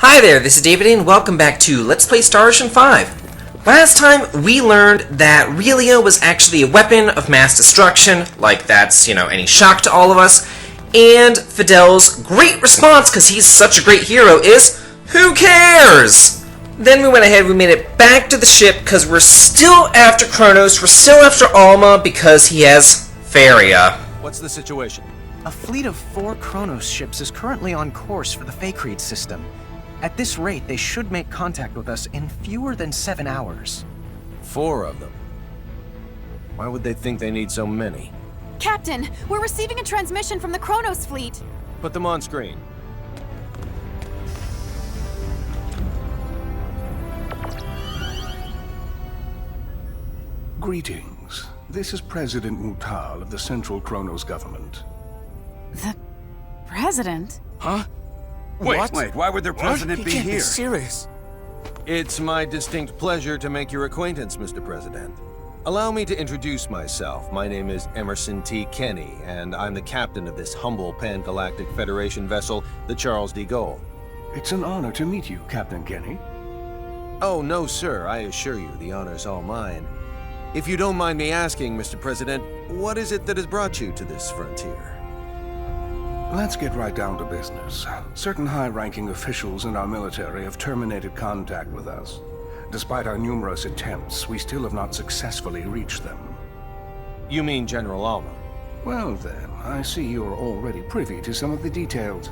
Hi there, this is David and welcome back to Let's Play Star Ocean 5. Last time we learned that Relio was actually a weapon of mass destruction, like that's, any shock to all of us, and Fidel's great response, because he's such a great hero, is, who cares? Then we went ahead, we made it back to the ship, because we're still after Kronos, we're still after Alma, because he has Faria. What's the situation? A fleet of 4 Kronos ships is currently on course for the Fakreed system. At this rate, they should make contact with us in fewer than 7 hours. 4 of them? Why would they think they need so many? Captain, we're receiving a transmission from the Kronos fleet. Put them on screen. Greetings. This is President Mutal of the Central Kronos government. The president? Huh? Wait, why would their president be here? Be serious. It's my distinct pleasure to make your acquaintance, Mr. President. Allow me to introduce myself. My name is Emerson T. Kenny, and I'm the captain of this humble Pan-Galactic Federation vessel, the Charles de Gaulle. It's an honor to meet you, Captain Kenny. Oh, no, sir. I assure you, the honor's all mine. If you don't mind me asking, Mr. President, what is it that has brought you to this frontier? Let's get right down to business. Certain high-ranking officials in our military have terminated contact with us. Despite our numerous attempts, we still have not successfully reached them. You mean General Alma? Well then, I see you're already privy to some of the details.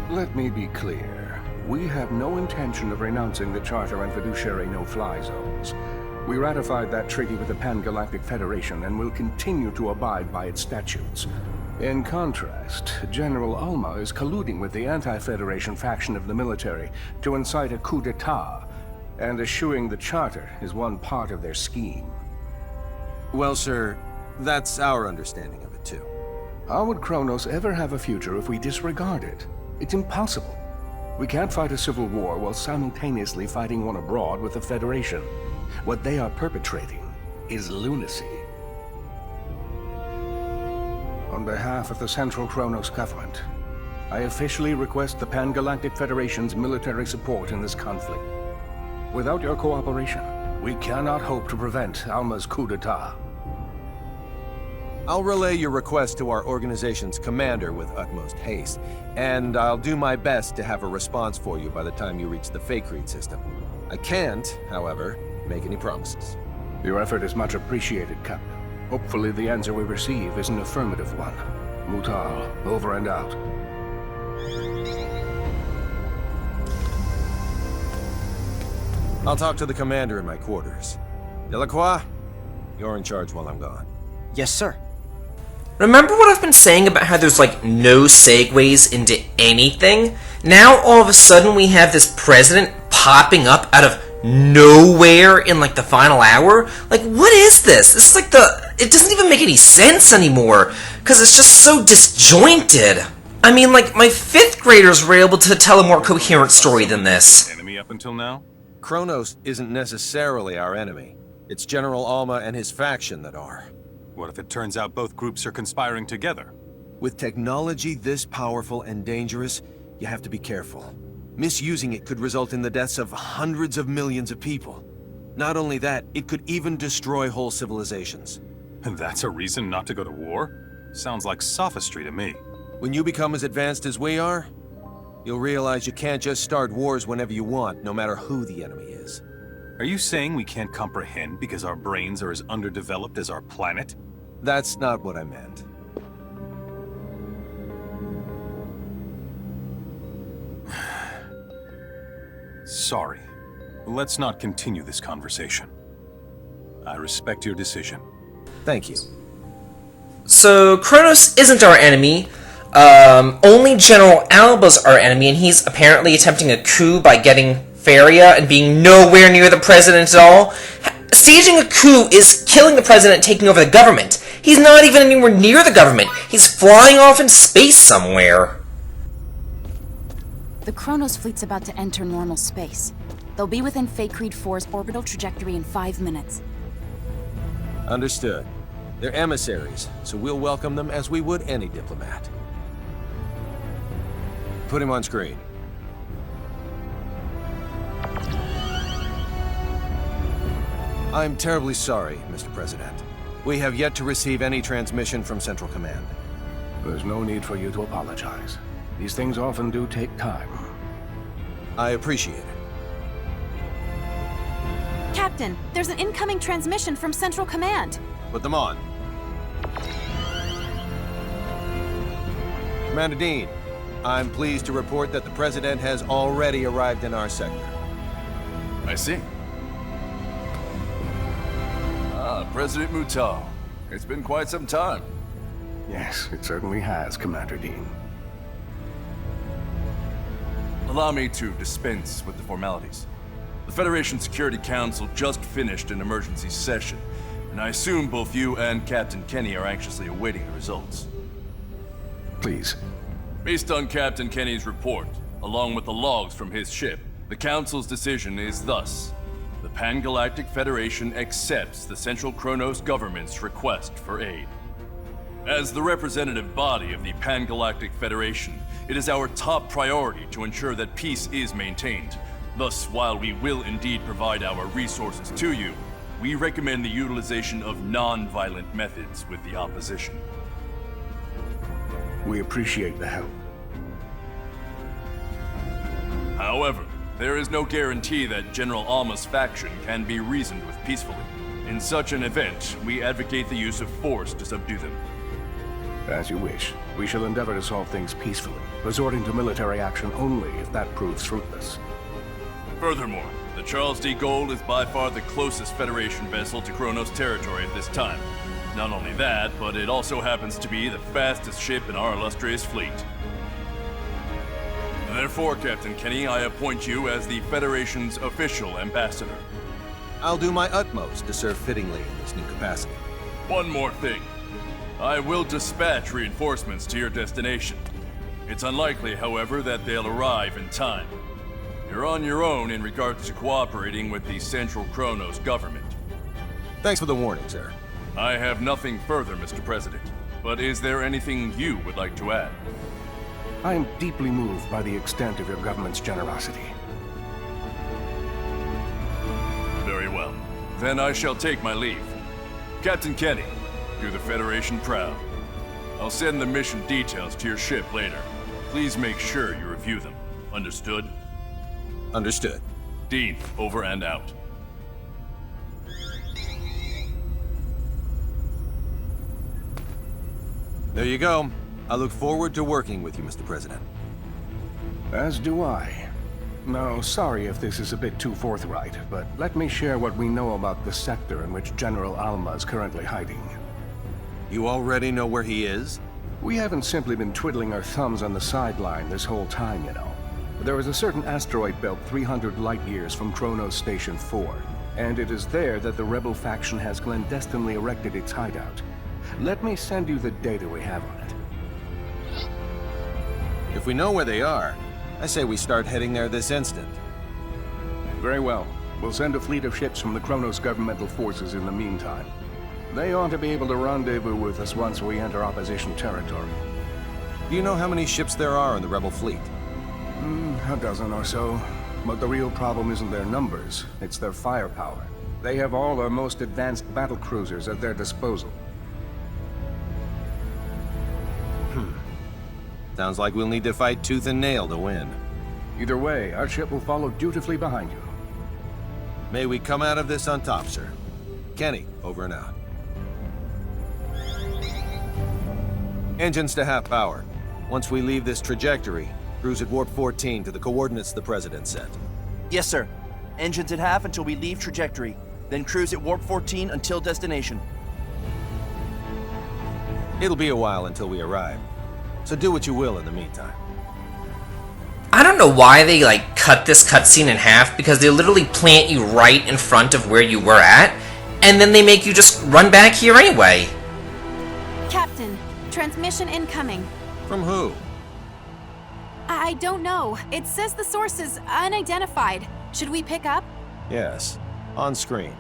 Let me be clear. We have no intention of renouncing the Charter and fiduciary no-fly zones. We ratified that treaty with the Pan-Galactic Federation and will continue to abide by its statutes. In contrast, General Alma is colluding with the anti-Federation faction of the military to incite a coup d'etat, and eschewing the Charter is one part of their scheme. Well, sir, that's our understanding of it, too. How would Kronos ever have a future if we disregard it? It's impossible. We can't fight a civil war while simultaneously fighting one abroad with the Federation. What they are perpetrating is lunacy. On behalf of the Central Kronos government, I officially request the Pan-Galactic Federation's military support in this conflict. Without your cooperation, we cannot hope to prevent Alma's coup d'etat. I'll relay your request to our organization's commander with utmost haste, and I'll do my best to have a response for you by the time you reach the Fakreed system. I can't, however, make any promises. Your effort is much appreciated, Captain. Hopefully the answer we receive is an affirmative one. Mutal, over and out. I'll talk to the commander in my quarters. Delacroix, you're in charge while I'm gone. Yes, sir. Remember what I've been saying about how there's no segues into anything? Now all of a sudden we have this president popping up out of nowhere in the final hour? What is this? This is it doesn't even make any sense anymore, because it's just so disjointed. I mean, my 5th graders were able to tell a more coherent story than this. Enemy up until now? Kronos isn't necessarily our enemy. It's General Alma and his faction that are. What if it turns out both groups are conspiring together? With technology this powerful and dangerous, you have to be careful. Misusing it could result in the deaths of hundreds of millions of people. Not only that, it could even destroy whole civilizations. And that's a reason not to go to war? Sounds like sophistry to me. When you become as advanced as we are, you'll realize you can't just start wars whenever you want, no matter who the enemy is. Are you saying we can't comprehend because our brains are as underdeveloped as our planet? That's not what I meant. Sorry. Let's not continue this conversation. I respect your decision. Thank you. So, Kronos isn't our enemy. Only General Alba's our enemy, and he's apparently attempting a coup by getting Faria and being nowhere near the president at all. Staging a coup is killing the president and taking over the government. He's not even anywhere near the government. He's flying off in space somewhere. The Kronos fleet's about to enter normal space. They'll be within Fakreed 4's orbital trajectory in 5 minutes. Understood. They're emissaries, so we'll welcome them as we would any diplomat. Put him on screen. I'm terribly sorry, Mr. President. We have yet to receive any transmission from Central Command. There's no need for you to apologize. These things often do take time. I appreciate it. Captain, there's an incoming transmission from Central Command. Put them on. Commander Dean, I'm pleased to report that the President has already arrived in our sector. I see. President Mutal. It's been quite some time. Yes, it certainly has, Commander Dean. Allow me to dispense with the formalities. The Federation Security Council just finished an emergency session, and I assume both you and Captain Kenny are anxiously awaiting the results. Please. Based on Captain Kenny's report, along with the logs from his ship, the Council's decision is thus. The Pan-Galactic Federation accepts the Central Kronos government's request for aid. As the representative body of the Pan-Galactic Federation, it is our top priority to ensure that peace is maintained. Thus, while we will indeed provide our resources to you, we recommend the utilization of non-violent methods with the opposition. We appreciate the help. However, there is no guarantee that General Alma's faction can be reasoned with peacefully. In such an event, we advocate the use of force to subdue them. As you wish. We shall endeavor to solve things peacefully, resorting to military action only if that proves fruitless. Furthermore, the Charles D. Gold is by far the closest Federation vessel to Kronos territory at this time. Not only that, but it also happens to be the fastest ship in our illustrious fleet. Therefore, Captain Kenny, I appoint you as the Federation's official ambassador. I'll do my utmost to serve fittingly in this new capacity. One more thing. I will dispatch reinforcements to your destination. It's unlikely, however, that they'll arrive in time. You're on your own in regards to cooperating with the Central Kronos government. Thanks for the warning, sir. I have nothing further, Mr. President. But is there anything you would like to add? I am deeply moved by the extent of your government's generosity. Very well. Then I shall take my leave. Captain Kenny, do the Federation proud. I'll send the mission details to your ship later. Please make sure you review them. Understood? Understood. Dean, over and out. There you go. I look forward to working with you, Mr. President. As do I. Now, sorry if this is a bit too forthright, but let me share what we know about the sector in which General Alma is currently hiding. You already know where he is? We haven't simply been twiddling our thumbs on the sideline this whole time, you know. There is a certain asteroid belt 300 light-years from Kronos Station 4, and it is there that the rebel faction has clandestinely erected its hideout. Let me send you the data we have on it. If we know where they are, I say we start heading there this instant. Very well. We'll send a fleet of ships from the Kronos governmental forces in the meantime. They ought to be able to rendezvous with us once we enter opposition territory. Do you know how many ships there are in the rebel fleet? A dozen or so. But the real problem isn't their numbers, it's their firepower. They have all our most advanced battle cruisers at their disposal. Sounds like we'll need to fight tooth and nail to win. Either way, our ship will follow dutifully behind you. May we come out of this on top, sir. Kenny, over and out. Engines to half power. Once we leave this trajectory, cruise at warp 14 to the coordinates the President set. Yes, sir. Engines at half until we leave trajectory. Then cruise at warp 14 until destination. It'll be a while until we arrive, so do what you will in the meantime. I don't know why they, cut this cutscene in half, because they literally plant you right in front of where you were at, and then they make you just run back here anyway. Captain, transmission incoming. From who? I don't know. It says the source is unidentified. Should we pick up? Yes, on screen.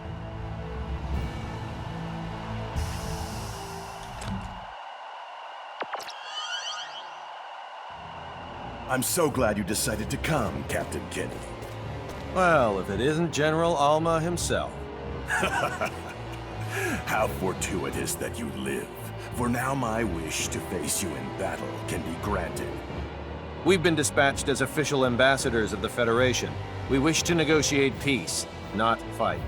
I'm so glad you decided to come, Captain Kenny. Well, if it isn't General Alma himself. How fortuitous that you live, for now my wish to face you in battle can be granted. We've been dispatched as official ambassadors of the Federation. We wish to negotiate peace, not fight.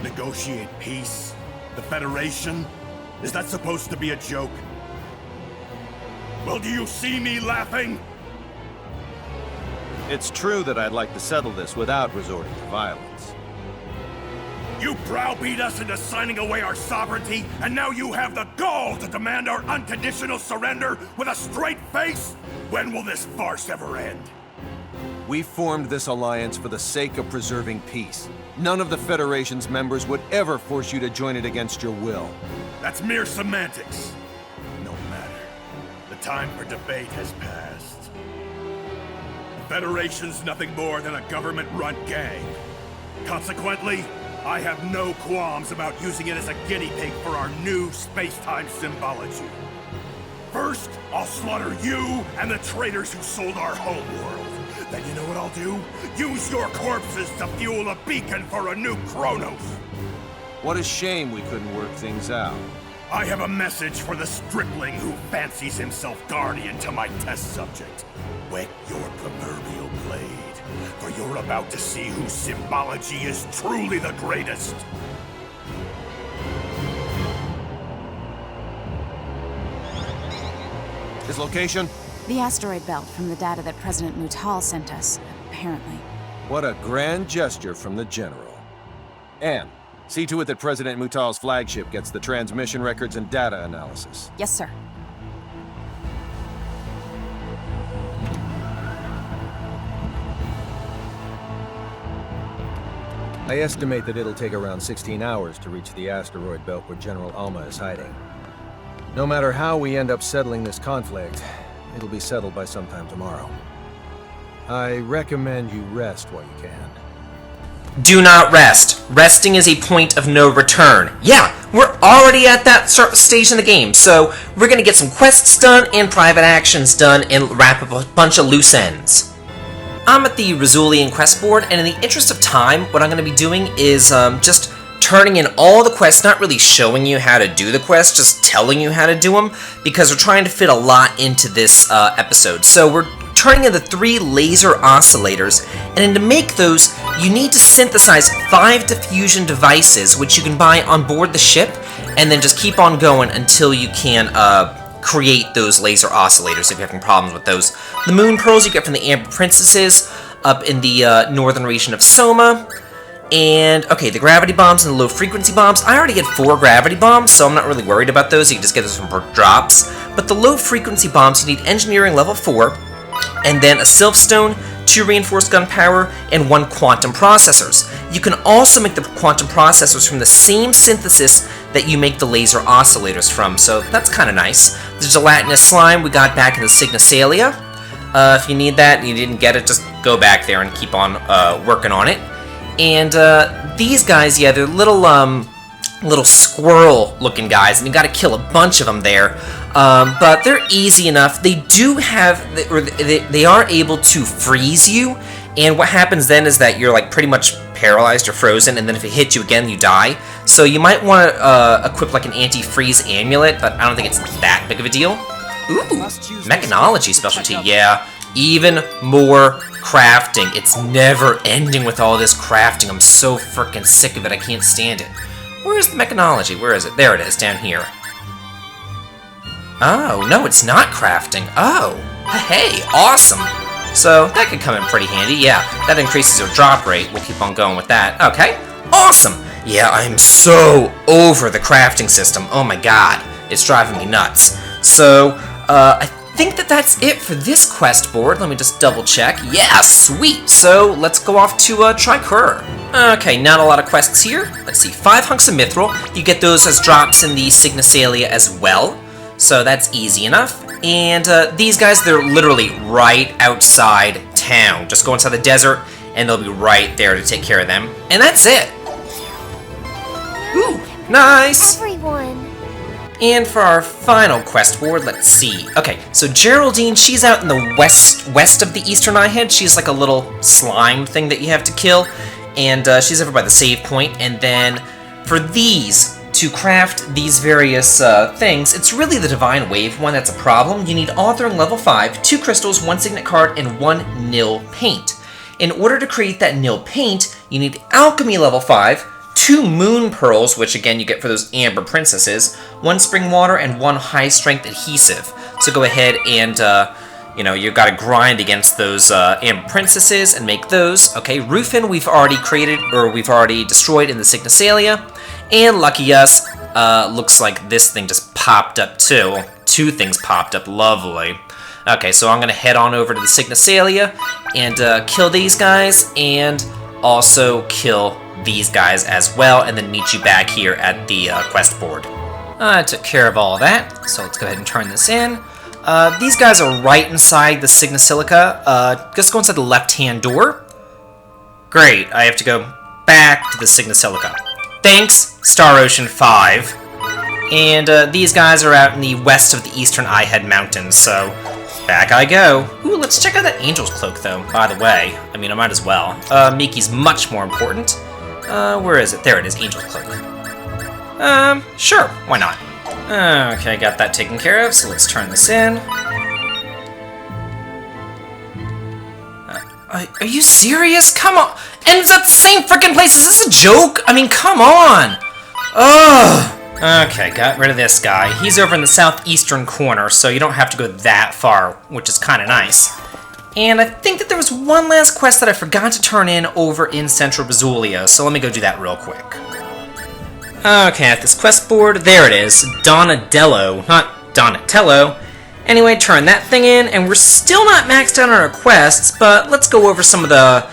Negotiate peace? The Federation? Is that supposed to be a joke? Well, do you see me laughing? It's true that I'd like to settle this without resorting to violence. You browbeat us into signing away our sovereignty, and now you have the gall to demand our unconditional surrender with a straight face? When will this farce ever end? We formed this alliance for the sake of preserving peace. None of the Federation's members would ever force you to join it against your will. That's mere semantics. No matter. The time for debate has passed. The Federation's nothing more than a government-run gang. Consequently, I have no qualms about using it as a guinea pig for our new space-time symbology. First, I'll slaughter you and the traitors who sold our homeworld. Then you know what I'll do? Use your corpses to fuel a beacon for a new Kronos! What a shame we couldn't work things out. I have a message for the stripling who fancies himself guardian to my test subject. Wet your proverbial blade, for you're about to see whose symbology is truly the greatest. His location? The asteroid belt from the data that President Mutal sent us, apparently. What a grand gesture from the General. Anne, see to it that President Mutal's flagship gets the transmission records and data analysis. Yes, sir. I estimate that it'll take around 16 hours to reach the asteroid belt where General Alma is hiding. No matter how we end up settling this conflict, it'll be settled by sometime tomorrow. I recommend you rest while you can. Do not rest. Resting is a point of no return. Yeah, we're already at that stage in the game, so we're gonna get some quests done and private actions done and wrap up a bunch of loose ends. I'm at the Razulian quest board, and in the interest of time, what I'm gonna be doing is just turning in all the quests, not really showing you how to do the quests, just telling you how to do them, because we're trying to fit a lot into this episode. So we're turning in the 3 laser oscillators, and to make those, you need to synthesize 5 diffusion devices, which you can buy on board the ship, and then just keep on going until you can create those laser oscillators if you're having problems with those. The moon pearls you get from the Amber Princesses up in the northern region of Soma. And, okay, the gravity bombs and the low-frequency bombs. I already get 4 gravity bombs, so I'm not really worried about those. You can just get those from drops. But the low-frequency bombs, you need engineering level 4, and then a silpstone, 2 reinforced gunpowder, and 1 quantum processors. You can also make the quantum processors from the same synthesis that you make the laser oscillators from, so that's kind of nice. The gelatinous slime we got back in the Signasalia. If you need that and you didn't get it, just go back there and keep on working on it. And these guys, yeah, they're little squirrel-looking guys, and you got to kill a bunch of them there. But they're easy enough. They do have, they are able to freeze you, and what happens then is that you're like pretty much paralyzed or frozen, and then if it hits you again, you die. So you might want to equip like an anti-freeze amulet, but I don't think it's that big of a deal. Ooh, mechanology specialty, yeah. Even more crafting. It's never ending with all this crafting. I'm so freaking sick of it, I can't stand it. Where's the mechanology? Where is it? There it is, down here. Oh, no, it's not crafting. Oh, hey, awesome. So, that could come in pretty handy. Yeah, that increases your drop rate. We'll keep on going with that. Okay, awesome. Yeah, I'm so over the crafting system. Oh my god, it's driving me nuts. So, I think that's it for this quest board. Let me just double check. Yeah, sweet. So, let's go off to Trikur. Okay, not a lot of quests here. Let's see, 5 hunks of mithril. You get those as drops in the Signasalia as well. So that's easy enough. And these guys, they're literally right outside town. Just go inside the desert, and they'll be right there to take care of them. And that's it. Ooh, nice. Everyone. And for our final quest board, let's see. Okay, so Geraldine, she's out in the west of the Eastern Eye Head. She's like a little slime thing that you have to kill. and she's over by the save point. And then for these, to craft these various things, it's really the Divine Wave one that's a problem. You need Authoring level 5, 2 crystals, 1 signet card, and 1 nil paint. In order to create that nil paint, you need Alchemy level 5, 2 moon pearls, which again you get for those amber princesses, 1 spring water, and 1 high strength adhesive. So go ahead and, you gotta grind against those amber princesses and make those. Okay, Rufin we've already created, or we've already destroyed in the Signasalia. And lucky us, looks like this thing just popped up too. 2 things popped up, lovely. Okay, so I'm gonna head on over to the Signasalia and kill these guys, and also kill these guys as well, and then meet you back here at the quest board. I took care of all that, so let's go ahead and turn this in. These guys are right inside the Signasilica. Just go inside the left-hand door. Great, I have to go back to the Signasilica. Thanks, Star Ocean 5. And these guys are out in the west of the eastern Eyehead Mountains, so back I go. Ooh, let's check out that Angel's Cloak, though, by the way. I mean, I might as well. Miki's much more important. Where is it? There it is, Angel's Cloak. Sure, why not? Okay, got that taken care of, so let's turn this in. Are you serious? Come on! And it's at the same freaking place! Is this a joke? I mean, come on! Ugh! Okay, got rid of this guy. He's over in the southeastern corner, so you don't have to go that far, which is kind of nice. And I think that there was one last quest that I forgot to turn in over in Central Bazulia, so let me go do that real quick. Okay, at this quest board, there it is. Donadello, not Donatello. Anyway, turn that thing in, and we're still not maxed out on our quests, but let's go over some of the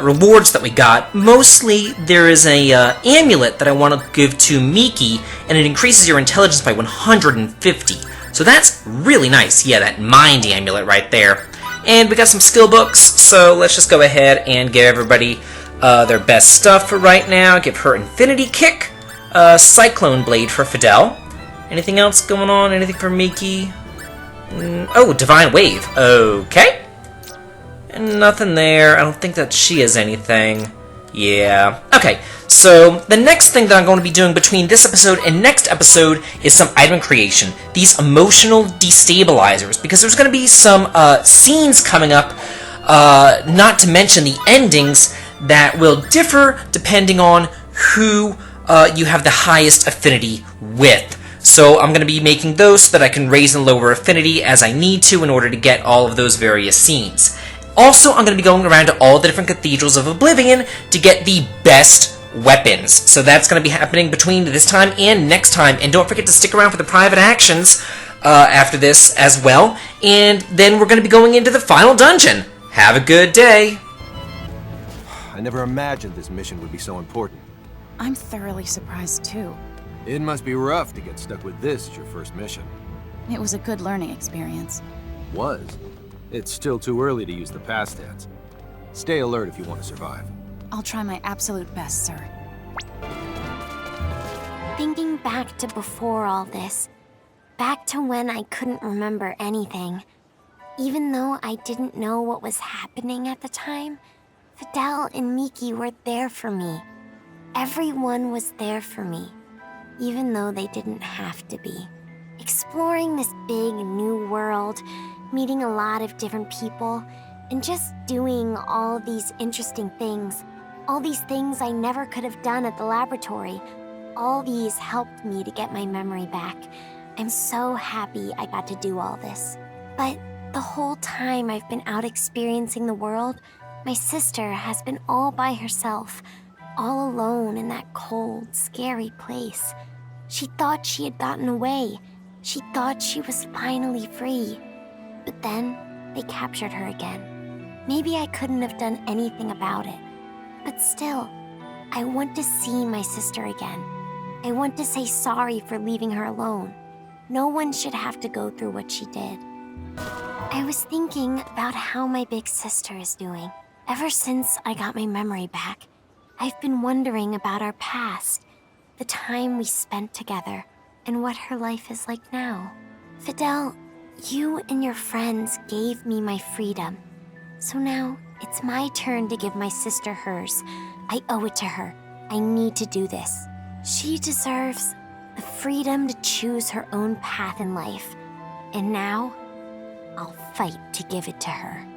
rewards that we got. Mostly, there is a amulet that I want to give to Miki, and it increases your intelligence by 150. So that's really nice. Yeah, that mind amulet right there. And we got some skill books, so let's just go ahead and give everybody their best stuff for right now. Give her Infinity Kick, Cyclone Blade for Fidel. Anything else going on? Anything for Miki? Oh, Divine Wave. Okay. And nothing there. I don't think that she has anything. Yeah. Okay, so the next thing that I'm going to be doing between this episode and next episode is some item creation. These emotional destabilizers, because there's going to be some scenes coming up, not to mention the endings, that will differ depending on who you have the highest affinity with. So I'm going to be making those so that I can raise and lower affinity as I need to in order to get all of those various scenes. Also, I'm going to be going around to all the different cathedrals of Oblivion to get the best weapons. So that's going to be happening between this time and next time. And don't forget to stick around for the private actions after this as well. And then we're going to be going into the final dungeon. Have a good day. I never imagined this mission would be so important. I'm thoroughly surprised, too. It must be rough to get stuck with this as your first mission. It was a good learning experience. Was. It's still too early to use the past tense. Stay alert if you want to survive. I'll try my absolute best, sir. Thinking back to before all this, back to when I couldn't remember anything. Even though I didn't know what was happening at the time, Fidel and Miki were there for me. Everyone was there for me, even though they didn't have to be. Exploring this big new world, meeting a lot of different people, and just doing all these interesting things. All these things I never could have done at the laboratory. All these helped me to get my memory back. I'm so happy I got to do all this. But the whole time I've been out experiencing the world, my sister has been all by herself, all alone in that cold, scary place. She thought she had gotten away. She thought she was finally free. But then, they captured her again. Maybe I couldn't have done anything about it. But still, I want to see my sister again. I want to say sorry for leaving her alone. No one should have to go through what she did. I was thinking about how my big sister is doing. Ever since I got my memory back, I've been wondering about our past, the time we spent together, and what her life is like now. Fidel, you and your friends gave me my freedom. So now, It's my turn to give my sister hers. I owe it to her. I need to do this. She deserves the freedom to choose her own path in life. And now, I'll fight to give it to her.